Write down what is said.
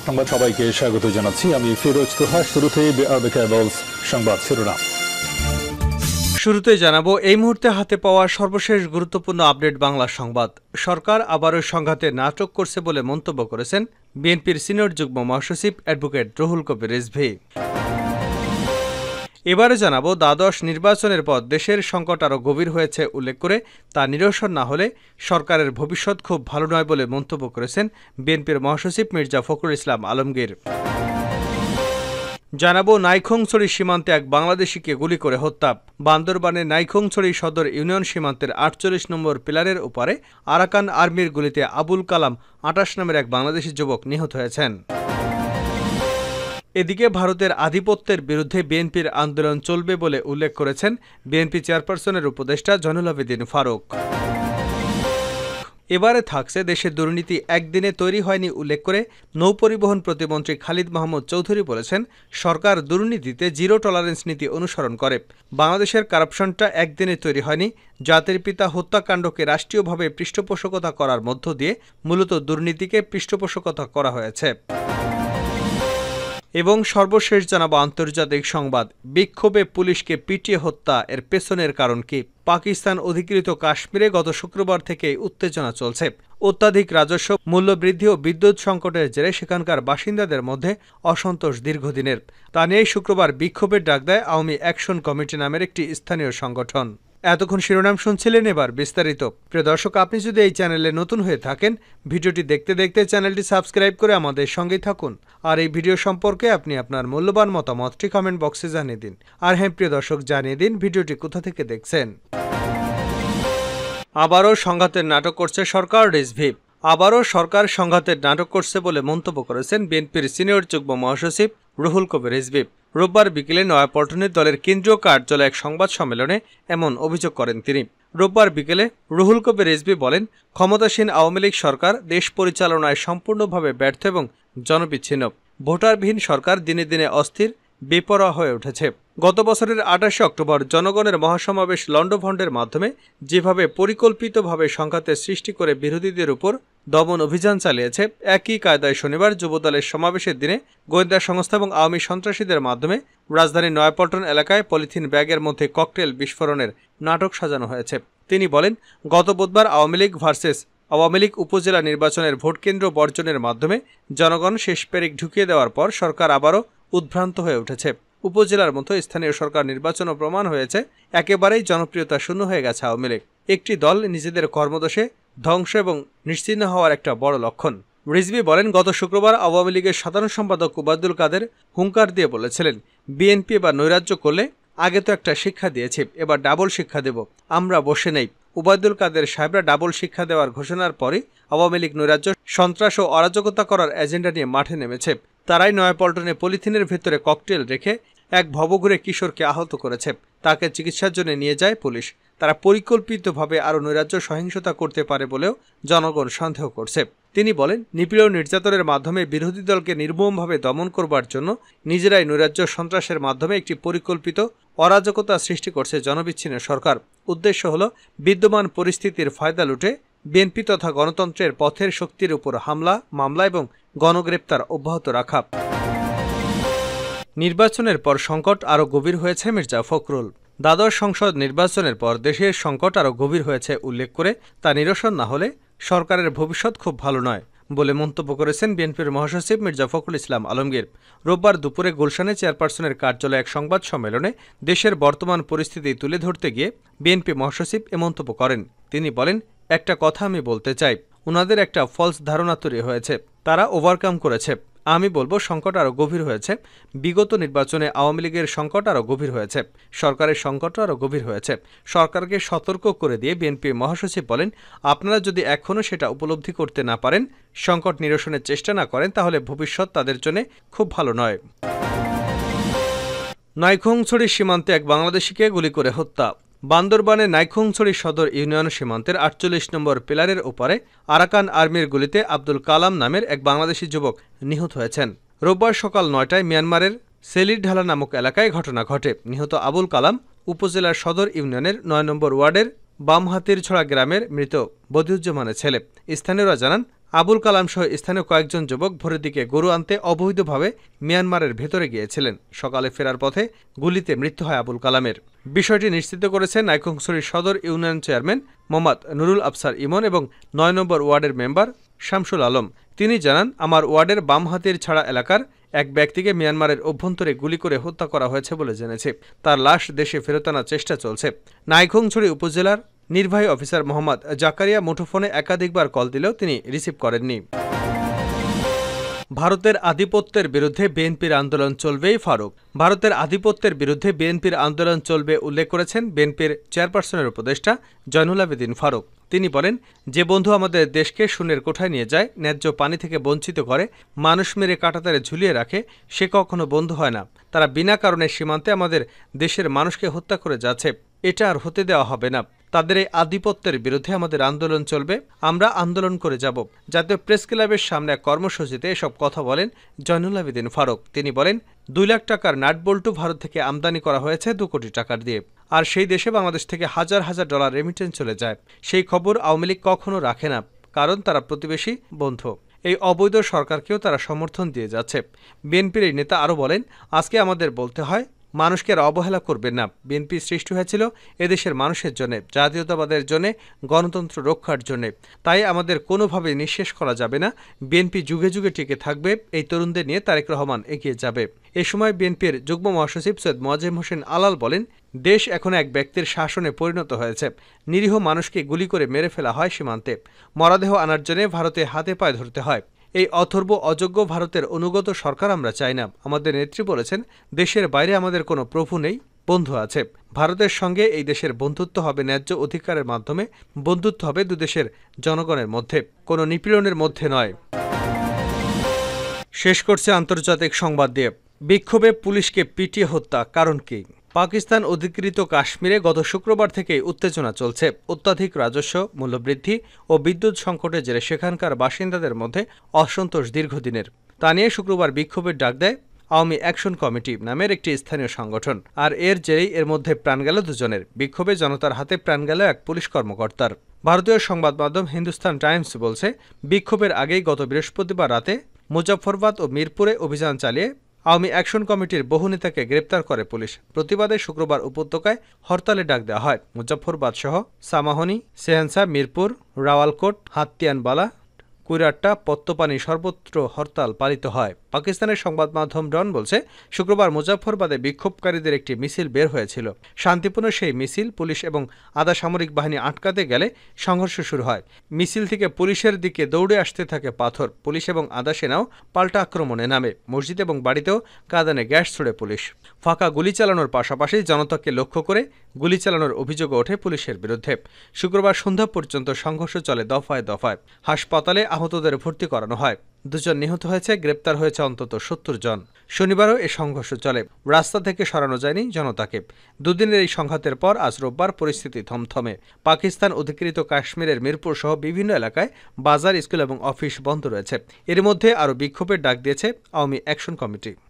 সংবাদ সবাইকে স্বাগত জানাচ্ছি আমি ফিরোজ তোহা। শুরুতে সংবাদ শিরোনাম। শুরুতে জানাবো এই মুহূর্তে হাতে পাওয়া সর্বশেষ গুরুত্বপূর্ণ আপডেট বাংলা সংবাদ। সরকার আবারও সংঘাতে নাটক করছে বলে মন্তব্য করেছেন বিএনপির সিনিয়র যুগ্ম মহাসচিব অ্যাডভোকেট রুহুল কবির রিজভী। এবারে জানাবো দ্বাদশ নির্বাচনের পর দেশের সংকট আরও গভীর হয়েছে উল্লেখ করে তা নিরসন না হলে সরকারের ভবিষ্যৎ খুব ভালো নয় বলে মন্তব্য করেছেন বিএনপির মহাসচিব মির্জা ফখরুল ইসলাম আলমগীর। জানাবো নাইখংছড়ি সীমান্তে এক বাংলাদেশিকে গুলি করে হত্যা। বান্দরবানের নাইখংছড়ি সদর ইউনিয়ন সীমান্তের ৪৮ নম্বর পিলারের ওপারে আরাকান আর্মির গুলিতে আবুল কালাম ২৮ নামের এক বাংলাদেশি যুবক নিহত হয়েছেন। এদিকে ভারতের আধিপত্যের বিরুদ্ধে বিএনপির আন্দোলন চলবে বলে উল্লেখ করেছেন বিএনপি চেয়ারপারসনের উপদেষ্টা জয়নুল আবেদিন ফারুক। এবারে থাকছে দেশের দুর্নীতি একদিনে তৈরি হয়নি উল্লেখ করে নৌপরিবহন প্রতিমন্ত্রী খালিদ মাহমুদ চৌধুরী বলেছেন, সরকার দুর্নীতিতে জিরো টলারেন্স নীতি অনুসরণ করে। বাংলাদেশের কারাপশনটা একদিনে তৈরি হয়নি। জাতির পিতা হত্যাকাণ্ডকে রাষ্ট্রীয়ভাবে পৃষ্ঠপোষকতা করার মধ্য দিয়ে মূলত দুর্নীতিকে পৃষ্ঠপোষকতা করা হয়েছে। এবং সর্বশেষ জানাবো আন্তর্জাতিক সংবাদ। বিক্ষোভে পুলিশকে পিটিয়ে হত্যা, এর পেছনের কারণ কি? পাকিস্তান অধিকৃত কাশ্মীরে গত শুক্রবার থেকেই উত্তেজনা চলছে। অত্যাধিক রাজস্ব, মূল্যবৃদ্ধি ও বিদ্যুৎ সংকটের জেরে সেখানকার বাসিন্দাদের মধ্যে অসন্তোষ দীর্ঘদিনের। তা নিয়েই শুক্রবার বিক্ষোভের ডাক দেয় আওয়ামী অ্যাকশন কমিটি নামের একটি স্থানীয় সংগঠন। এতক্ষণ শিরোনাম শুনছিলেন, এবার বিস্তারিত। প্রিয় দর্শক, আপনি যদি এই চ্যানেলে নতুন হয়ে থাকেন, ভিডিওটি দেখতে দেখতে চ্যানেলটি সাবস্ক্রাইব করে আমাদের সঙ্গেই থাকুন। আর এই ভিডিও সম্পর্কে আপনি আপনার মূল্যবান মতামতটি কমেন্ট বক্সে জানিয়ে দিন। আর হ্যাঁ প্রিয় দর্শক, জানিয়ে দিন ভিডিওটি কোথা থেকে দেখছেন। আবারও সংঘাতের নাটক করছে সরকার, রিজভী। আবারও সরকার সংঘাতের নাটক করছে বলে মন্তব্য করেছেন বিএনপির সিনিয়র যুগ্ম মহাসচিব রুহুল কবির রিজভী। রোববার বিকেলে নয়াপল্টনের দলের কেন্দ্রীয় কার্যালয়ে এক সংবাদ সম্মেলনে এমন অভিযোগ করেন তিনি। রোববার বিকেলে রুহুল কবির রিজভী বলেন, ক্ষমতাসীন আওয়ামী লীগ সরকার দেশ পরিচালনায় সম্পূর্ণভাবে ব্যর্থ এবং জনবিচ্ছিন্ন। ভোটারবিহীন সরকার দিনে দিনে অস্থির, বেপরোয়া হয়ে উঠেছে। গত বছরের ২৮শে অক্টোবর জনগণের মহাসমাবেশ লন্ডভন্ডের মাধ্যমে যেভাবে পরিকল্পিতভাবে সংঘাতের সৃষ্টি করে বিরোধীদের উপর দমন অভিযান চালিয়েছে, একই কায়দায় শনিবার যুবদলের সমাবেশের দিনে গোয়েন্দা সংস্থা এবং আওয়ামী সন্ত্রাসীদের মাধ্যমে রাজধানীর নয়াপল্টন এলাকায় পলিথিন ব্যাগের মধ্যে ককটেল বিস্ফোরণের নাটক সাজানো হয়েছে। তিনি বলেন, গত বুধবার আওয়ামী লীগ ভার্সেস আওয়ামী লীগ উপজেলা নির্বাচনের ভোটকেন্দ্র বর্জনের মাধ্যমে জনগণ শেষ পেরেক ঢুকিয়ে দেওয়ার পর সরকার আবারও উদ্ভ্রান্ত হয়ে উঠেছে। উপজেলার মতো স্থানীয় সরকার নির্বাচনও প্রমাণ হয়েছে একেবারেই জনপ্রিয়তা শূন্য হয়ে গেছে আওয়ামী লীগ। একটি দল নিজেদের কর্মদোষে ধ্বংস এবং নিশ্চিহ্ন হওয়ার একটা বড় লক্ষণ। রিজভী বলেন, গত শুক্রবার আওয়ামী লীগের সাধারণ সম্পাদক ওবায়দুল কাদের হুঙ্কার দিয়ে বলেছিলেন, বিএনপি এবার নৈরাজ্য করলে আগে তো একটা শিক্ষা দিয়েছে, এবার ডাবল শিক্ষা দেব, আমরা বসে নেই। ওবায়দুল কাদের সাহেবরা ডাবল শিক্ষা দেওয়ার ঘোষণার পরই আওয়ামী লীগ নৈরাজ্য, সন্ত্রাস ও অরাজকতা করার এজেন্ডা নিয়ে মাঠে নেমেছে। তারাই নয়াপল্টনে পলিথিনের ভেতরে ককটেল রেখে এক ভবঘুরে কিশোরকে আহত করেছে। তাকে চিকিৎসার জন্য নিয়ে যায় পুলিশ। তারা পরিকল্পিতভাবে আরও নৈরাজ্য সহিংসতা করতে পারে বলেও জনগণ সন্দেহ করছে। তিনি বলেন, নিপীড়ন নির্যাতনের মাধ্যমে বিরোধী দলকে নির্মমভাবে দমন করবার জন্য নিজেরাই নৈরাজ্য সন্ত্রাসের মাধ্যমে একটি পরিকল্পিত অরাজকতা সৃষ্টি করছে জনবিচ্ছিন্ন সরকার। উদ্দেশ্য হল বিদ্যমান পরিস্থিতির ফায়দা লুটে বিএনপি তথা গণতন্ত্রের পথের শক্তির উপর হামলা, মামলা এবং গণগ্রেপ্তার অব্যাহত রাখা। নির্বাচনের পর সংকট আরও গভীর হয়েছে মির্জা ফখরুল। দ্বাদশ সংসদ নির্বাচনের পর দেশের সংকট আরও গভীর হয়েছে উল্লেখ করে তা নিরসন না হলে সরকারের ভবিষ্যৎ খুব ভালো নয় বলে মন্তব্য করেছেন বিএনপির মহাসচিব মির্জা ফখরুল ইসলাম আলমগীর। রোববার দুপুরে গুলশানে চেয়ারপারসনের কার্যালয়ে এক সংবাদ সম্মেলনে দেশের বর্তমান পরিস্থিতি তুলে ধরতে গিয়ে বিএনপি মহাসচিব এ মন্তব্য করেন। তিনি বলেন, একটা কথা আমি বলতে চাই, ওনাদের একটা ফলস ধারণা তৈরি হয়েছে, তারা ওভারকাম করেছে। আমি বলবো সংকট আরও গভীর হয়েছে। বিগত নির্বাচনে আওয়ামী লীগের সংকট আরও গভীর হয়েছে, সরকারের সংকটও আরও গভীর হয়েছে। সরকারকে সতর্ক করে দিয়ে বিএনপি মহাসচিব বলেন, আপনারা যদি এখনও সেটা উপলব্ধি করতে না পারেন, সংকট নিরসনের চেষ্টা না করেন, তাহলে ভবিষ্যৎ তাদের জন্য খুব ভালো নয়। নাইখংছড়ি সীমান্তে এক বাংলাদেশিকে গুলি করে হত্যা। বান্দরবানে নাইখংছড়ি সদর ইউনিয়ন সীমান্তের ৪৮ নম্বর পিলারের ওপারে আরাকান আর্মির গুলিতে আব্দুল কালাম নামের এক বাংলাদেশি যুবক নিহত হয়েছেন। রোববার সকাল ৯টায় মিয়ানমারের সেলিরঢালা নামক এলাকায় ঘটনা ঘটে। নিহত আবুল কালাম উপজেলার সদর ইউনিয়নের ৯ নম্বর ওয়ার্ডের বামহাতিরছড়া গ্রামের মৃত বদিউজ্জামানের ছেলে। স্থানীয়রা জানান, আবুল কালাম সহ স্থানীয় কয়েকজন যুবক ভোরের দিকে গরু আনতে অবৈধভাবে মিয়ানমারের ভেতরে গিয়েছিলেন। সকালে ফেরার পথে গুলিতে মৃত্যু হয় আবুল কালামের। বিষয়টি নিশ্চিত করেছেন নাইক্ষ্যংছড়ির সদর ইউনিয়ন চেয়ারম্যান মোহাম্মদ নুরুল আফসার ইমন এবং ৯ নম্বর ওয়ার্ডের মেম্বার শামসুল আলম। তিনি জানান, আমার ওয়ার্ডের বামহাতির ছাড়া এলাকার এক ব্যক্তিকে মিয়ানমারের অভ্যন্তরে গুলি করে হত্যা করা হয়েছে বলে জেনেছে। তার লাশ দেশে ফেরত আনার চেষ্টা চলছে। নাইক্ষ্যংছড়ি উপজেলার নির্বাহী অফিসার মোহাম্মদ জাকারিয়া মুঠোফোনে একাধিকবার কল দিলেও তিনি রিসিভ করেননি। ভারতের আধিপত্যের বিরুদ্ধে বিএনপির আন্দোলন চলবেই ফারুক। ভারতের আধিপত্যের বিরুদ্ধে বিএনপির আন্দোলন চলবে উল্লেখ করেছেন বিএনপির চেয়ারপারসনের উপদেষ্টা জয়নুল আবেদিন ফারুক। তিনি বলেন, যে বন্ধু আমাদের দেশকে শূন্যের কোঠায় নিয়ে যায়, ন্যায্য পানি থেকে বঞ্চিত করে, মানুষ মেরে কাঁটাতারে ঝুলিয়ে রাখে, সে কখনো বন্ধু হয় না। তারা বিনা কারণে সীমান্তে আমাদের দেশের মানুষকে হত্যা করে যাচ্ছে। এটা আর হতে দেওয়া হবে না। তাদের এই আধিপত্যের বিরুদ্ধে আমাদের আন্দোলন চলবে। আমরা আন্দোলন করে যাব। জাতীয় প্রেস ক্লাবের সামনে এক কর্মসূচিতে এসব কথা বলেন জয়নুল আবেদিন ফারুক। তিনি বলেন, ২ লাখ টাকার নাটবল্টু ভারত থেকে আমদানি করা হয়েছে ২ কোটি টাকার দিয়ে। আর সেই দেশে বাংলাদেশ থেকে হাজার হাজার ডলার রেমিটেন্স চলে যায়। সেই খবর আওয়ামী লীগ কখনো রাখে না, কারণ তারা প্রতিবেশী বন্ধু। এই অবৈধ সরকারকেও তারা সমর্থন দিয়ে যাচ্ছে। বিএনপির এই নেতা আরও বলেন, আজকে আমাদের বলতে হয়, মানুষকে আর অবহেলা করবেন না। বিএনপি সৃষ্টি হয়েছিল এদেশের মানুষের জন্য, জাতীয়তাবাদের জন্য, গণতন্ত্র রক্ষার জন্য। তাই আমাদের কোনোভাবে নিঃশেষ করা যাবে না। বিএনপি যুগে যুগে টিকে থাকবে। এই তরুণদের নিয়ে তারেক রহমান এগিয়ে যাবে। এ সময় বিএনপির যুগ্ম মহাসচিব সৈয়দ মোয়াজ্জেম হোসেন আলাল বলেন, দেশ এখন এক ব্যক্তির শাসনে পরিণত হয়েছে। নিরীহ মানুষকে গুলি করে মেরে ফেলা হয় সীমান্তে। মরদেহ আনার জন্য ভারতে হাতে পায়ে ধরতে হয়। এই অথর্ব অযোগ্য ভারতের অনুগত সরকার আমরা চাই না। আমাদের নেত্রী বলেছেন, দেশের বাইরে আমাদের কোনো প্রভু নেই, বন্ধু আছে। ভারতের সঙ্গে এই দেশের বন্ধুত্ব হবে ন্যায্য অধিকারের মাধ্যমে। বন্ধুত্ব হবে দুদেশের জনগণের মধ্যে, কোনো নিপীড়নের মধ্যে নয়। শেষ করছে আন্তর্জাতিক সংবাদ দিয়ে। বিক্ষোভে পুলিশকে পিটিয়ে হত্যা, কারণ কি? পাকিস্তান অধিকৃত কাশ্মীরে গত শুক্রবার থেকেই উত্তেজনা চলছে। অত্যাধিক রাজস্ব, মূল্যবৃদ্ধি ও বিদ্যুৎ সংকটের জেরে সেখানকার বাসিন্দাদের মধ্যে অসন্তোষ দীর্ঘদিনের। তা নিয়ে শুক্রবার বিক্ষোভের ডাক দেয় আওয়ামী অ্যাকশন কমিটি নামের একটি স্থানীয় সংগঠন। আর এর জেরেই এর মধ্যে প্রাণ গেল 2 জনের। বিক্ষোভে জনতার হাতে প্রাণ গেল এক পুলিশ কর্মকর্তার। ভারতীয় সংবাদ মাধ্যম হিন্দুস্তান টাইমস বলছে, বিক্ষোভের আগেই গত বৃহস্পতিবার রাতে মুজফ্ফরবাদ ও মিরপুরে অভিযান চালিয়ে আওয়ামী অ্যাকশন কমিটির বহু নেতাকে গ্রেপ্তার করে পুলিশ। প্রতিবাদে শুক্রবার উপত্যকায় হরতালে ডাক দেওয়া হয়। মুজফ্ফরবাদ সহ সামাহনি, সেহেনসা, মিরপুর, রাওয়ালকোট, হাতিয়ানবালা, কুইরাট্টা, পত্তপানি সর্বত্র হরতাল পালিত হয়। পাকিস্তানের সংবাদ মাধ্যম ডন বলছে, শুক্রবার মুজফ্ফরবাদে বিক্ষোভকারীদের একটি মিছিল বের হয়েছিল। শান্তিপূর্ণ সেই মিছিল পুলিশ এবং আধা সামরিক বাহিনী আটকাতে গেলে সংঘর্ষ শুরু হয়। মিছিল থেকে পুলিশের দিকে দৌড়ে আসতে থাকে পাথর। পুলিশ এবং আধা সেনাও পাল্টা আক্রমণে নামে। মসজিদ এবং বাড়িতেও কাঁদানে গ্যাস ছুড়ে পুলিশ। ফাঁকা গুলি চালানোর পাশাপাশি জনতাকে লক্ষ্য করে গুলি চালানোর অভিযোগ ওঠে পুলিশের বিরুদ্ধে। শুক্রবার সন্ধ্যা পর্যন্ত সংঘর্ষ চলে দফায় দফায়। হাসপাতালে আহতদের ভর্তি করানো হয়। 2 জন নিহত হয়েছে, গ্রেপ্তার হয়েছে অন্তত 70 জন। শনিবারও এ সংঘর্ষ চলে। রাস্তা থেকে সরানো যায়নি জনতাকে। 2 দিনের এই সংঘাতের পর আজ রোববার পরিস্থিতি থমথমে। পাকিস্তান অধিকৃত কাশ্মীরের মিরপুর সহ বিভিন্ন এলাকায় বাজার, স্কুল এবং অফিস বন্ধ রয়েছে। এর মধ্যে আরও বিক্ষোভের ডাক দিয়েছে আওয়ামী অ্যাকশন কমিটি।